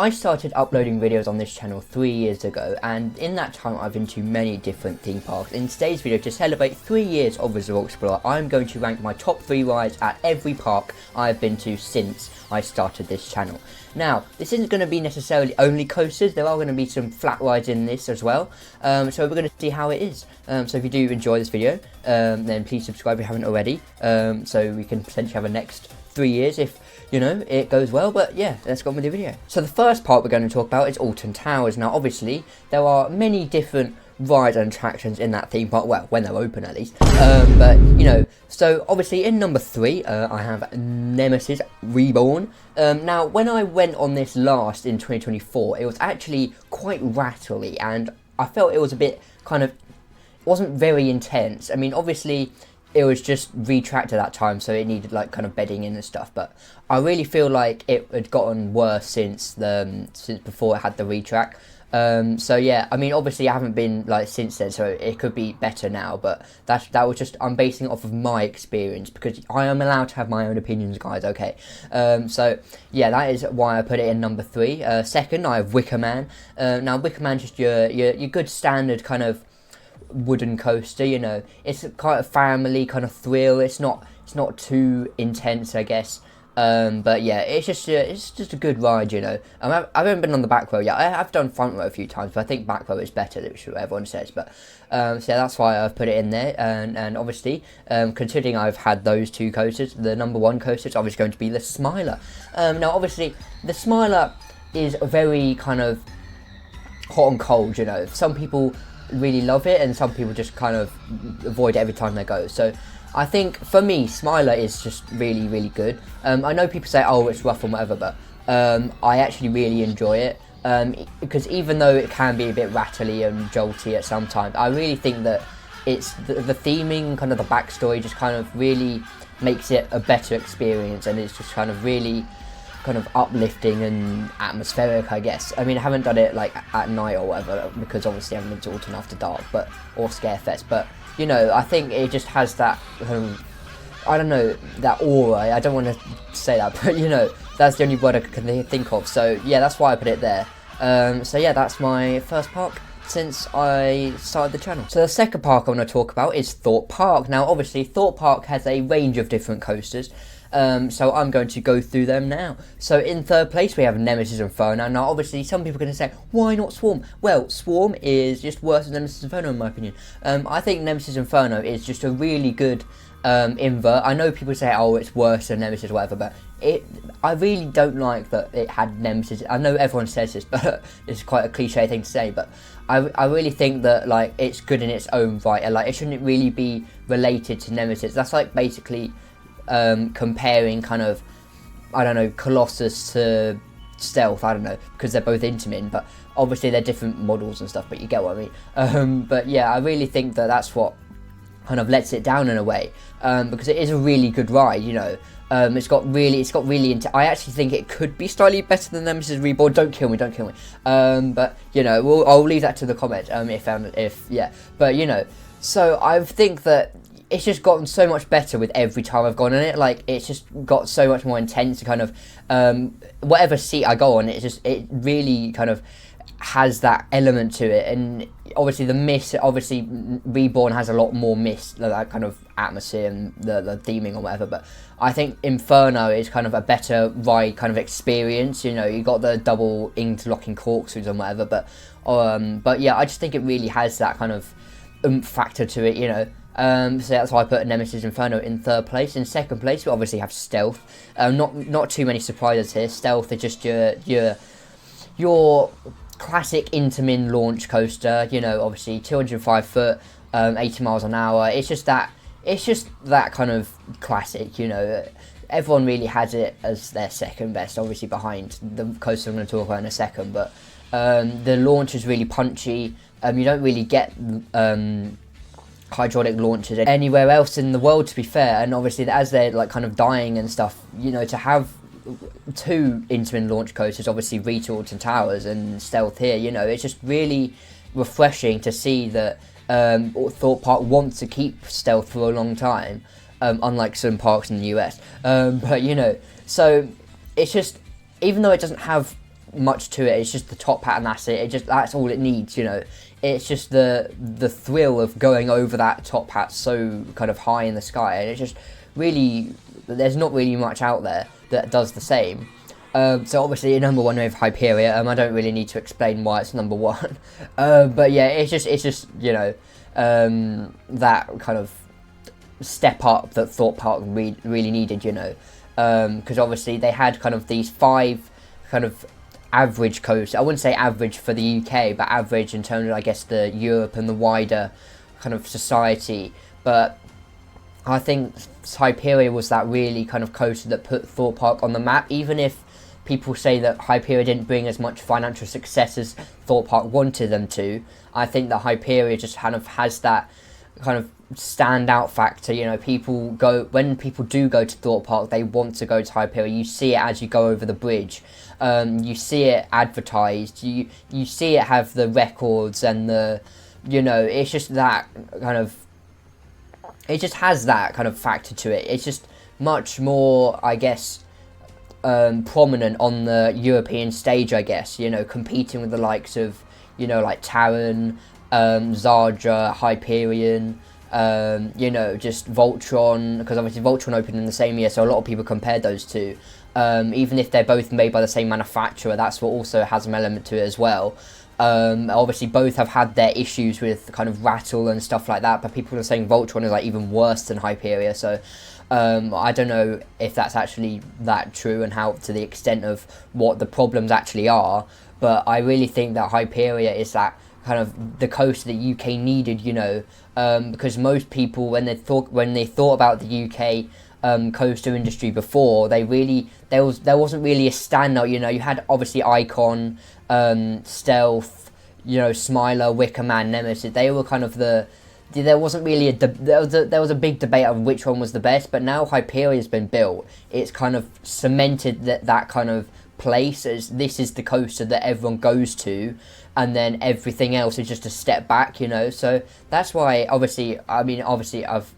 I started uploading videos on this channel 3 years ago, and in that time I've been to many different theme parks. In today's video, to celebrate 3 years of Resort Explorer, I'm going to rank my top 3 rides at every park I've been to since I started this channel. Now, this isn't going to be necessarily only coasters, there are going to be some flat rides in this as well, so we're going to see how it is. So if you do enjoy this video, then please subscribe if you haven't already, so we can potentially have a next 3 years if, you know, it goes well. But yeah, let's go on with the video. So the first part we're going to talk about is Alton Towers. Now obviously there are many different rides and attractions in that theme park, well, when they're open at least, but you know, so obviously in number 3 I have Nemesis Reborn. Now when I went on this last in 2024, it was actually quite rattly, and I felt it was a bit kind of, it wasn't very intense. I mean, obviously it was just retracked at that time, so it needed like kind of bedding in and stuff, but I really feel like it had gotten worse since before it had the retrack. So yeah, I mean, obviously I haven't been like since then, so it could be better now, but that was just, I'm basing it off of my experience, because I am allowed to have my own opinions, guys, okay? So yeah, that is why I put it in number 3. Second, I have Wicker Man. Now Wicker Man, just your good standard kind of wooden coaster, you know, it's quite a family kind of thrill. It's not too intense, I guess, but yeah, it's just a good ride, you know. I haven't been on the back row yet. I have done front row a few times, but I think back row is better, which everyone says. But so yeah, that's why I've put it in there. And obviously, considering I've had those 2 coasters, the number 1 coaster is obviously going to be the Smiler. Now obviously the Smiler is a very kind of hot and cold, you know. Some people really love it, and some people just kind of avoid it every time they go. So I think for me, Smiler is just really good. I know people say, oh, it's rough and whatever, but I actually really enjoy it, because even though it can be a bit rattly and jolty at some times, I really think that it's the theming, kind of the backstory, just kind of really makes it a better experience, and it's just kind of really kind of uplifting and atmospheric, I guess. I mean, I haven't done it like at night or whatever, because obviously I haven't been to Alton after dark, or Scarefest, but you know, I think it just has that I don't know, that aura. I don't want to say that, but you know, that's the only word I can think of. So yeah, that's why I put it there. So yeah, that's my first park since I started the channel. So the second park I want to talk about is Thorpe Park. Now obviously Thorpe Park has a range of different coasters, so I'm going to go through them now. So in third place we have Nemesis Inferno. Now obviously some people are going to say, why not Swarm? Well, Swarm is just worse than Nemesis Inferno in my opinion. I think Nemesis Inferno is just a really good invert. I know people say, oh, it's worse than Nemesis or whatever, but I really don't like that it had Nemesis. I know everyone says this, but it's quite a cliche thing to say, but I really think that like it's good in its own right, and like it shouldn't really be related to Nemesis. That's like basically comparing kind of, I don't know, Colossus to Stealth, I don't know, because they're both Intamin, but obviously they're different models and stuff, but you get what I mean. But yeah, I really think that that's what kind of lets it down in a way, because it is a really good ride, you know. It's got really I actually think it could be slightly better than Nemesis Reborn. Don't kill me. But you know, I'll leave that to the comments. If yeah, but you know, so I think that it's just gotten so much better with every time I've gone on it. Like, it's just got so much more intense, kind of whatever seat I go on, it really kind of has that element to it. And obviously the mist, obviously Reborn has a lot more mist, that kind of atmosphere and the theming or whatever, but I think Inferno is kind of a better ride kind of experience. You know, you got the double interlocking corkscrews and whatever, but yeah, I just think it really has that kind of factor to it, you know. So that's why I put Nemesis Inferno in third place. In second place we obviously have Stealth. Not too many surprises here. Stealth is just your classic Intamin launch coaster, you know, obviously 205 foot, 80 miles an hour. It's just that kind of classic, you know. Everyone really has it as their second best, obviously behind the coaster I'm going to talk about in a second, but the launch is really punchy. You don't really get hydraulic launches anywhere else in the world, to be fair, and obviously as they're like kind of dying and stuff, you know, to have 2 Intamin launch coasters, obviously Rita, Alton Towers and Stealth here, you know, it's just really refreshing to see that Thorpe Park wants to keep Stealth for a long time, unlike some parks in the US, but you know, so it's just, even though it doesn't have much to it. It's just the top hat and that's it. That's all it needs, you know. It's just the thrill of going over that top hat so kind of high in the sky, and it's just really, there's not really much out there that does the same. So obviously number one with Hyperia. I don't really need to explain why it's number one. But yeah, it's just you know, that kind of step up that Thorpe Park really needed, you know, because obviously they had kind of these 5 kind of average coasters. I wouldn't say average for the UK, but average in terms of, I guess, the Europe and the wider kind of society. But I think Hyperia was that really kind of coaster that put Thorpe Park on the map, even if people say that Hyperia didn't bring as much financial success as Thorpe Park wanted them to. I think that Hyperia just kind of has that kind of standout factor. You know, when people do go to Thorpe Park, they want to go to Hyperia. You see it as you go over the bridge. You see it advertised. You see it have the records and the, you know, it's just that kind of, it just has that kind of factor to it. It's just much more, I guess, prominent on the European stage, I guess, you know, competing with the likes of, you know, like Taron, Zardra, Hyperion, you know, just Voltron, because obviously Voltron opened in the same year, so a lot of people compared those two. Even if they're both made by the same manufacturer, that's what also has an element to it as well. Obviously both have had their issues with kind of rattle and stuff like that, but people are saying Voltron is like even worse than Hyperia, so I don't know if that's actually that true and how to the extent of what the problems actually are, but I really think that Hyperia is that kind of the coaster that UK needed, you know, because most people when they thought about the UK coaster industry before, there wasn't really a standout. You know, you had obviously Icon, Stealth, you know, Smiler, Wicker Man, Nemesis. They were kind of there wasn't really there was a big debate on which one was the best, but now Hyperia's been built, it's kind of cemented that kind of place as this is the coaster that everyone goes to, and then everything else is just a step back, you know. So that's why obviously I've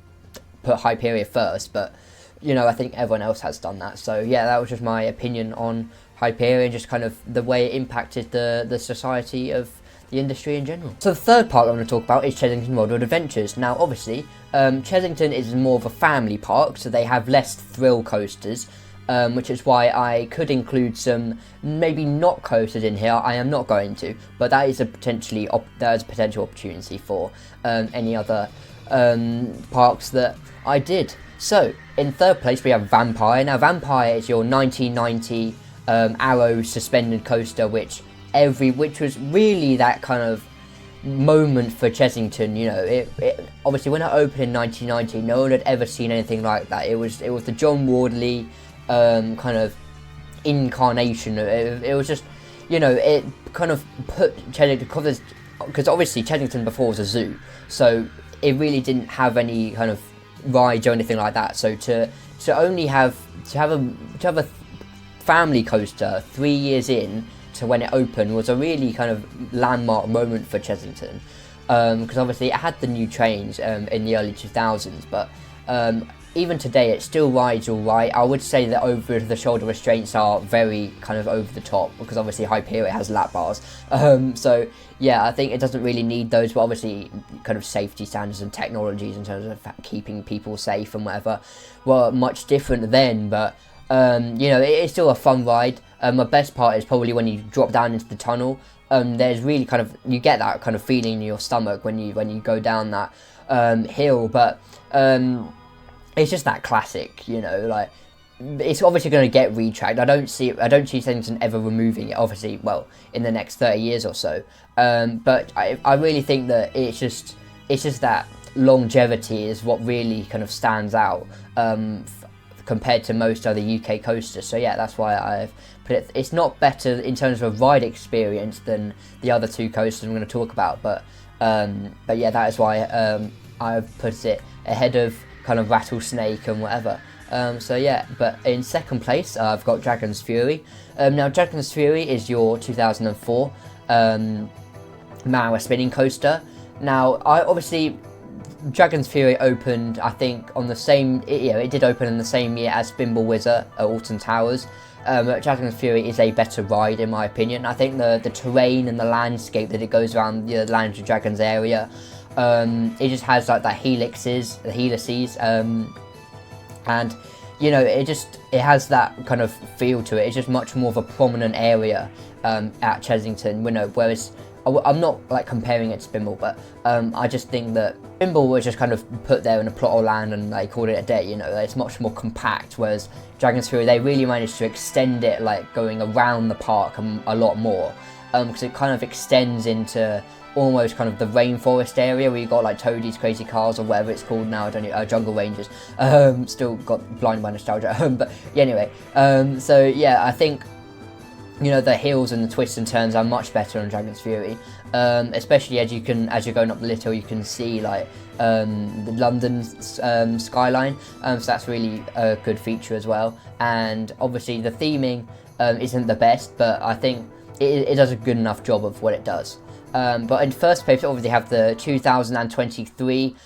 put Hyperia first, but you know, I think everyone else has done that. So yeah, that was just my opinion on Hyperia, just kind of the way it impacted the society of the industry in general. So the third part I'm going to talk about is Chessington World of Adventures. Now obviously, Chessington is more of a family park, so they have less thrill coasters, which is why I could include some maybe not coasters in here. I am not going to, but that is a potential opportunity for any other parks that I did. So in third place we have Vampire. Now Vampire is your 1990 Arrow suspended coaster, which was really that kind of moment for Chessington. You know, it obviously when it opened in 1990, no one had ever seen anything like that. It was the John Wardley kind of incarnation. It was just, you know, it kind of put Chessington, because obviously Chessington before was a zoo, so it really didn't have any kind of rides or anything like that. So to have a family coaster 3 years in to when it opened was a really kind of landmark moment for Chessington, because obviously it had the new trains in the early 2000s, but even today it still rides all right. I would say that over the shoulder restraints are very kind of over the top, because obviously Hyperia has lap bars, so yeah, I think it doesn't really need those, but obviously kind of safety standards and technologies in terms of keeping people safe and whatever were much different then, but you know, it's still a fun ride. My best part is probably when you drop down into the tunnel. There's really kind of, you get that kind of feeling in your stomach when you go down that hill, but it's just that classic, you know, like it's obviously going to get retracked. I don't see Chessington ever removing it, obviously, well, in the next 30 years or so, but I really think that it's just that longevity is what really kind of stands out compared to most other UK coasters. So yeah, that's why I've put it. It's not better in terms of a ride experience than the other two coasters I'm going to talk about, but yeah, that is why I've put it ahead of kind of Rattlesnake and whatever. So yeah, but in second place I've got Dragon's Fury. Now Dragon's Fury is your 2004 Mara spinning coaster. Now Dragon's Fury opened, I think, on the same, it did open in the same year as Spinball Wizard at Alton Towers. Chessington Fury is a better ride in my opinion. I think the terrain and the landscape that it goes around the Land of Dragons area, it just has like that helices, and you know, it has that kind of feel to it. It's just much more of a prominent area at Chessington, you know, whereas I'm not like comparing it to Spinball, but I just think that Spinball was just kind of put there in a plot of land and they called it a day, you know. It's much more compact, whereas Dragon's Fury, they really managed to extend it, like going around the park a lot more, because it kind of extends into almost kind of the rainforest area where you got like Toadie's Crazy Cars or whatever it's called now, I don't know, Jungle Rangers. Still got blinded by nostalgia, but yeah, anyway. So yeah, I think, you know, the hills and the twists and turns are much better on Dragon's Fury, especially as you're going up the little, you can see like the London skyline, so that's really a good feature as well. And obviously the theming isn't the best, but I think it does a good enough job of what it does. But in first place, we obviously have the 2023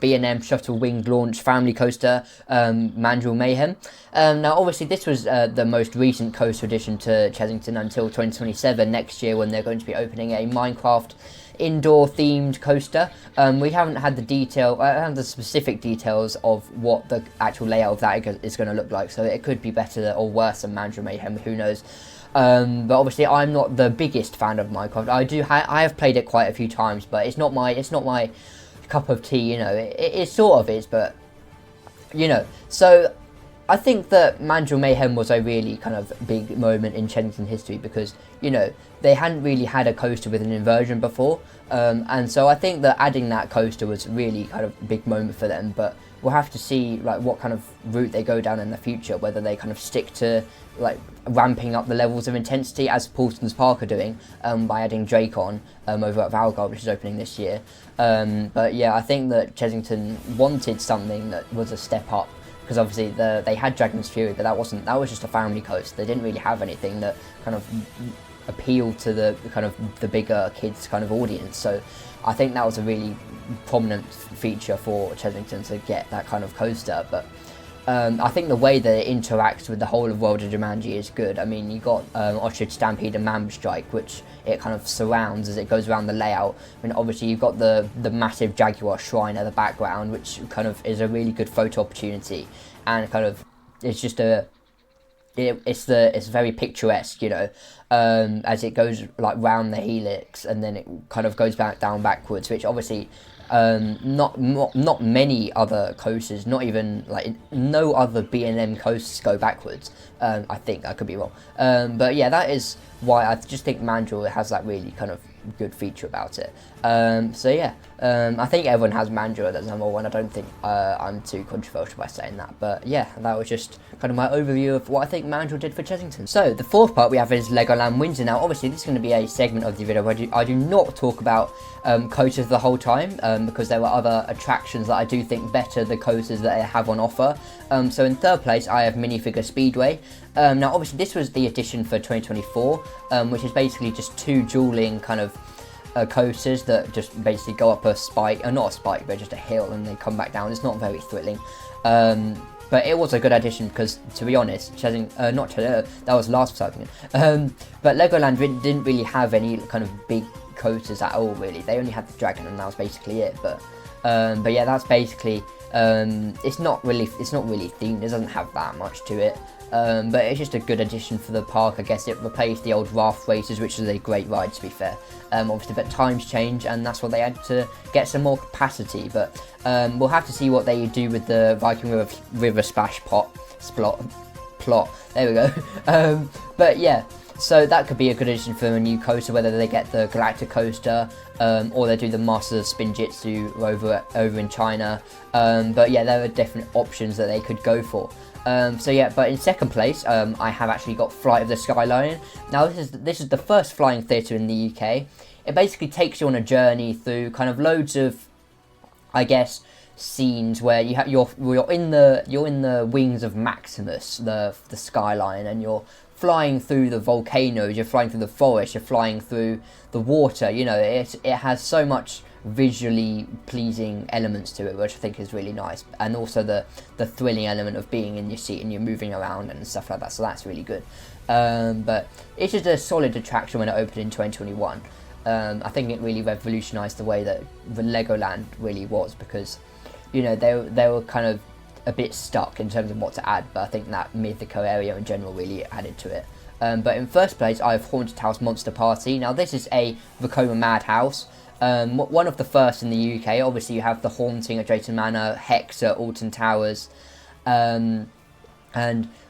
B&M Shuttle Winged Launch Family Coaster, Mandrill Mayhem. Now, obviously, this was the most recent coaster addition to Chessington until 2027, next year, when they're going to be opening a Minecraft indoor-themed coaster. We haven't had the specific details of what the actual layout of that is going to look like, so it could be better or worse than Mandrill Mayhem, who knows. But obviously I'm not the biggest fan of Minecraft. I have played it quite a few times, but it's not my cup of tea, you know. It sort of is, but you know. So I think that Mandrill Mayhem was a really kind of big moment in Chessington history because, you know, they hadn't really had a coaster with an inversion before, and so I think that adding that coaster was really kind of a big moment for them. But we'll have to see like what kind of route they go down in the future, whether they kind of stick to like ramping up the levels of intensity as Paulson's Park are doing, by adding Drake on over at Valgard, which is opening this year. But yeah, I think that Chessington wanted something that was a step up, because obviously they had Dragon's Fury, but that was just a family coaster. They didn't really have anything that kind of appealed to the kind of the bigger kids kind of audience. So I think that was a really prominent feature for Chessington to get that kind of coaster. But I think the way that it interacts with the whole of World of Jumanji is good. I mean, you got Ostrich Stampede and Mammoth Strike, which it kind of surrounds as it goes around the layout. I mean, obviously you've got the massive Jaguar shrine at the background, which kind of is a really good photo opportunity, and kind of it's just it's very picturesque, you know, as it goes like round the helix and then it kind of goes down backwards, which obviously not many other coasters, not even like no other B&M coasters go backwards. I think I could be wrong, but yeah, that is why I just think Mandrill has that really kind of good feature about it. So yeah, I think everyone has Mandrill as number one. I don't think I'm too controversial by saying that, but yeah, that was just kind of my overview of what I think Mandrill did for Chessington. So the fourth part we have is Legoland Windsor. Now obviously this is going to be a segment of the video where I do not talk about coasters the whole time, because there are other attractions that I do think better the coasters that they have on offer. So in third place I have Minifigure Speedway. Now obviously this was the edition for 2024, which is basically just two dueling kind of coasters that just basically go up a spike, not a spike, but just a hill, and they come back down. It's not very thrilling, but it was a good addition because, to be honest, that was last time. But Legoland didn't really have any kind of big coasters at all, really. They only had the dragon, and that was basically it. But yeah, that's basically it's not really themed. It doesn't have that much to it. But it's just a good addition for the park. I guess it replaced the old raft races, which is a great ride, to be fair. Obviously, but times change, and that's what they had to get some more capacity. But we'll have to see what they do with the Viking River Splash plot. There we go. But yeah, so that could be a good addition for a new coaster, whether they get the Galactic Coaster, or they do the Masters of Spin Jitsu over in China. But yeah, there are different options that they could go for. So yeah, but in second place, I have actually got Flight of the Skylion. Now this is the first flying theatre in the UK. It basically takes you on a journey through kind of loads of, I guess, scenes where you're in the wings of Maximus, the Skyline, and you're flying through the volcanoes, you're flying through the forest, you're flying through the water. You know, it has so much visually pleasing elements to it, which I think is really nice, and also the thrilling element of being in your seat and you're moving around and stuff like that, so that's really good. But it's just a solid attraction when it opened in 2021. I think it really revolutionised the way that the Legoland really was, because, you know, they were kind of a bit stuck in terms of what to add, but I think that Mythico area in general really added to it. But in first place, I have Haunted House Monster Party. Now, this is a Vekoma Madhouse, one of the first in the UK. Obviously, you have The Haunting at Drayton Manor, Hex at Alton Towers, and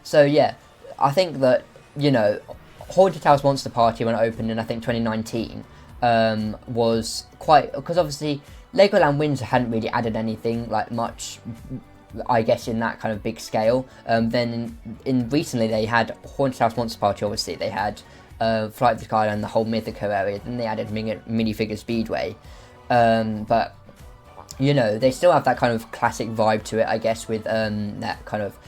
so yeah, I think that, you know, Haunted House Monster Party, when it opened in, I think, 2019, was quite, because obviously Legoland Windsor hadn't really added anything like much, I guess, in that kind of big scale. Then in recently they had Haunted House Monster Party. Obviously they had Flight of the Sky and the whole Mythico area. Then they added minifigure Speedway, but, you know, they still have that kind of classic vibe to it, I guess, with that kind of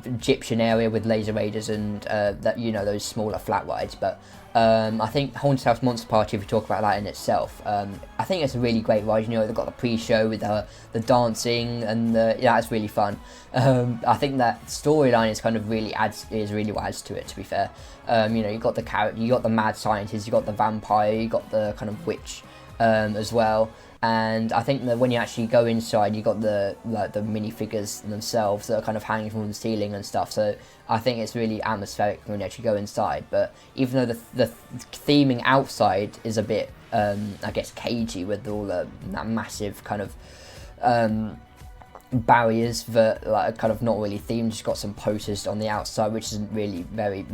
Egyptian area with laser raiders and that, you know, those smaller flat rides. But I think Haunted House Monster Party, if we talk about that in itself, I think it's a really great ride. You know, they've got the pre-show with the dancing, and yeah, it's really fun. I think that storyline is kind of really what adds to it, to be fair. You know, you got the character, you got the mad scientist, you got the vampire, you got the kind of witch as well. And I think that when you actually go inside, you got the minifigures themselves that are kind of hanging from the ceiling and stuff. So I think it's really atmospheric when you actually go inside. But even though the theming outside is a bit, I guess, cagey with all that massive kind of barriers that like kind of not really themed, just got some posters on the outside, which isn't really very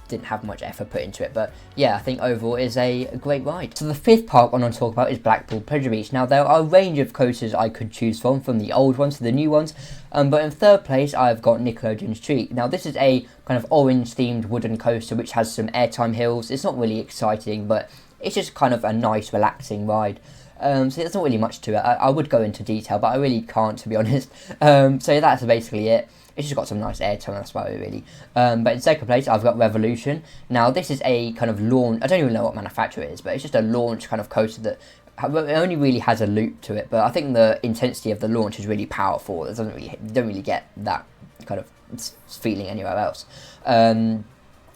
didn't have much effort put into it. But yeah, I think overall it is a great ride. So the fifth park I want to talk about is Blackpool Pleasure Beach. Now, there are a range of coasters I could choose from the old ones to the new ones, but in third place I've got Nickelodeon's Treat. Now, this is a kind of orange themed wooden coaster which has some airtime hills. It's not really exciting, but it's just kind of a nice relaxing ride. So there's not really much to it. I would go into detail, but I really can't, to be honest. So that's basically it. It's just got some nice airtime, that's about it, really. But in second place, I've got Revolution. Now, this is a kind of launch, I don't even know what manufacturer it is, but it's just a launch kind of coaster that it only really has a loop to it. But I think the intensity of the launch is really powerful. You don't really get that kind of feeling anywhere else in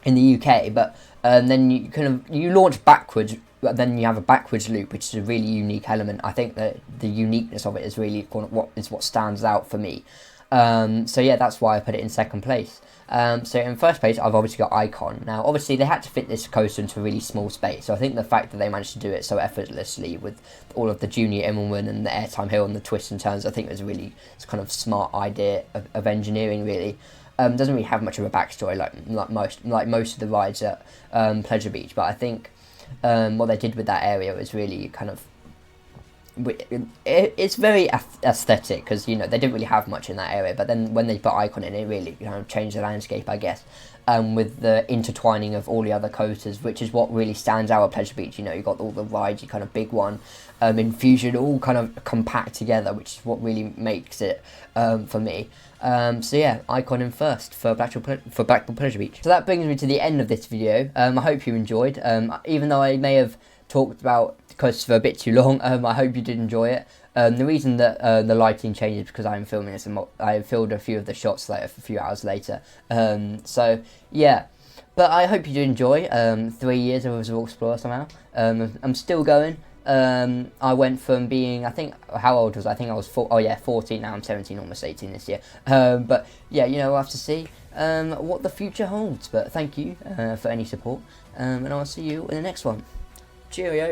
the UK. But then you launch backwards, but then you have a backwards loop, which is a really unique element. I think that the uniqueness of it is really what stands out for me. So yeah, that's why I put it in second place. So in first place, I've obviously got Icon. Now, obviously, they had to fit this coaster into a really small space. So I think the fact that they managed to do it so effortlessly with all of the Junior Immelman and the airtime hill and the twists and turns, I think it was a really kind of smart idea of engineering, really. Doesn't really have much of a backstory like most of the rides at Pleasure Beach. But I think what they did with that area was really kind of, it's very aesthetic, because, you know, they didn't really have much in that area, but then when they put Icon in, it really kind of changed the landscape, I guess, with the intertwining of all the other coasters, which is what really stands out at Pleasure Beach. You know, you got all the rides, you kind of big one, Infusion, all kind of compact together, which is what really makes it for me. So yeah, Icon in first for Blackpool Pleasure Beach. So that brings me to the end of this video. I hope you enjoyed. Even though I may have talked about coasters for a bit too long, I hope you did enjoy it. The reason that the lighting changes because I'm filming this, I filmed a few of the shots like a few hours later. So yeah, but I hope you did enjoy 3 years of Resort Explorer somehow. I'm still going. I went from being, I think, how old was I? I think I was 14, now I'm 17, almost 18 this year. But yeah, you know, we'll have to see what the future holds. But thank you for any support, and I'll see you in the next one. Cheerio.